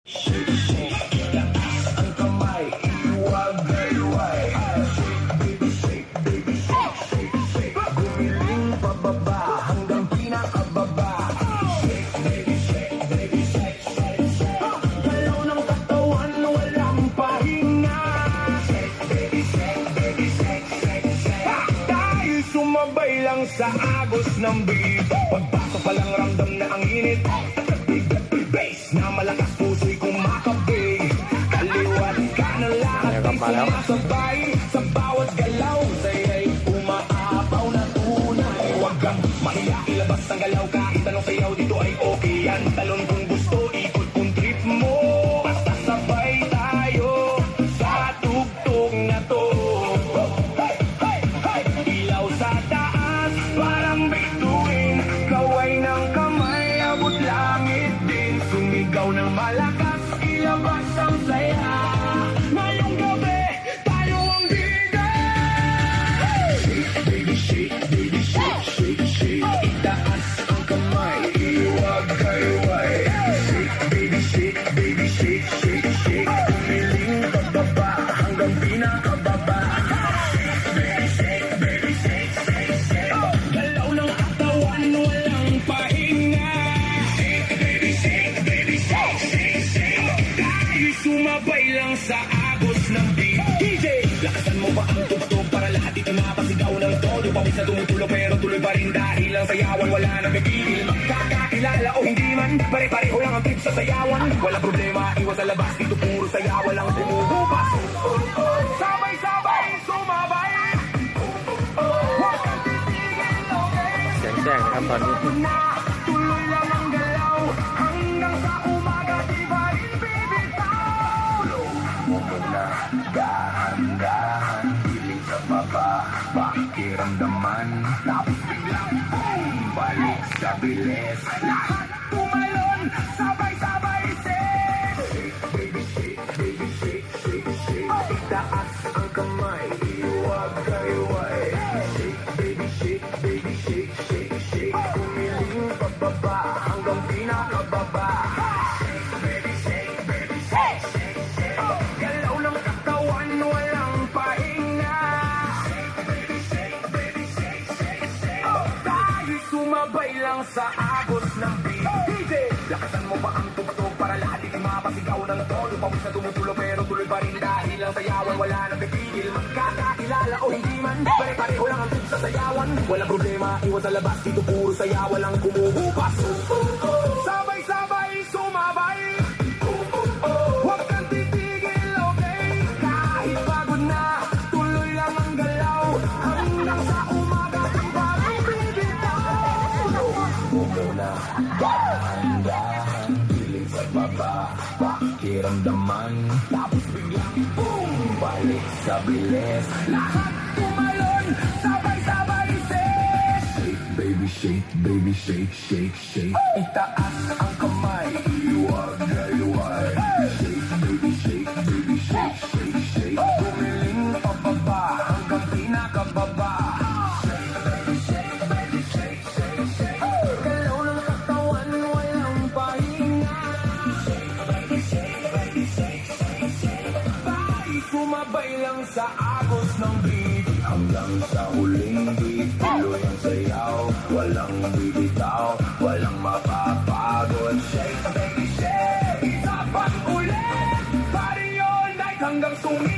Shake, shake, itaas ang kamay, iwag-gayway. Baby shake, baby shake, shake, shake. Gumiling pababa hanggang pinakababa. Shake, baby shake, baby shake, shake, shake. Galaw ng katawan, walang pahinga. Shake, baby shake, baby shake, shake, shake. Dahil sumabay lang sa agos ng beat. Pagpasok pa lang ramdam na ang init. Bass na malakas puso'y kumakabig. Kaliwat ka na lahat ay sumasabay. Sa bawat galaw saya'y umaapaw na tunay. Huwag kang mahiya, ilabas ang galaw. Kahit anong sayaw dito ay okay yan. Talon kung gusto, ikot kung trip mo. Basta sabay tayo sa tugtog na to. Hey, hey, hey. Ilaw sa taas, parang bituin. Kaway ng kamay, abot langit din. Sumigaw ng malakas, ilabas ang saya. Ngayong gabi, tayo ang bida. Shake, baby, shake, baby, shake, shake, shake. Itaas ang kamay, iwag-gayway. Shake, baby, shake, baby, shake, shake, shake. Umiling pababa hanggang pinakababa. Shake, baby, shake, baby, shake, shake, shake. Galaw ng katawan, walang pahinga. Shake, baby, shake, baby, shake, shake, shake. Dahil sumabay lang sa agos ng beat. DJ, lakasan mo ba ang tugtog para lahat ito mapasigaw ng todo. Pawis na tumutulo pero tuloy pa rin dahil ang sayawan wala nang pipigil. Magkakakilala o hindi man, pare-pareho lang ang trip sa sayawan. Walang problema, iwas sa labas, dito puro sayawan lang bumubukas. Sabay-sabay, sumabay. Huwag kang titigil, okay? เสียงแจ้งนะครับตอนนี้ Tuloy lang ang galaw hanggang sa umaga, di ba rin bibitaw? Mo muna, dahan-dahan, piling sa baba, pakiramdaman. Tapos biglang boom, balik sa bilis. Lahat tumalon, sabay-sabay shake. Shake, baby, shake, baby, shake, shake, shake. Itaas ang kamay, iwag-gayway. Shake, baby, shake, baby, shake, shake, shake. Umiling pababa hanggang pinakababa. Shake, baby, shake, baby, shake, shake, shake. Galaw ng katawan, walang pahinga. Shake, baby, shake, baby, shake, shake, shake. Dahil sumabay lang sa agos ng beat. DJ, lakasan mo ba ang tugtog para lahat ito'y mapasigaw ng todo. Pawis na tumutulo pero tuloy pa rin dahil ang sayawan wala nang pipigil. Magkakakilala o hindi man, pare-pareho lang ang trip sa sayawan. Walang problema, iwas sa labas, dito puro sayawan lang kumuhupas. Sabay-sabay, sumabay. Huwag kang titigil, okay? Kahit pagod na, tuloy lang ang galaw. Hanggang sa umaga, di ba rin bibitaw? Muna, dahan-dahan, piling sa baba, pakiramdaman. Tapos biglang boom, balik sa bilis. Lahat tumalon, sabay-sabay shake. Shake, baby, shake, baby, shake, shake, shake. Itaas ang kamay, iwag-gayway. Shake, baby, shake, baby, shake, shake, shake. Gumiling pababa hanggang pinakababa. Shake, baby, shake, baby, shake, shake, shake. Galaw ng katawan, walang pahinga. Shake, baby, shake, baby, shake, shake, shake. Dahil sumabay lang sa agos ng beat. Hanggang sa huling beat, tuloy ang sayaw. Walang bibitaw, walang mapapagod. Shake, baby, shake. Isa pang ulit, pari yun, hanggang sumili.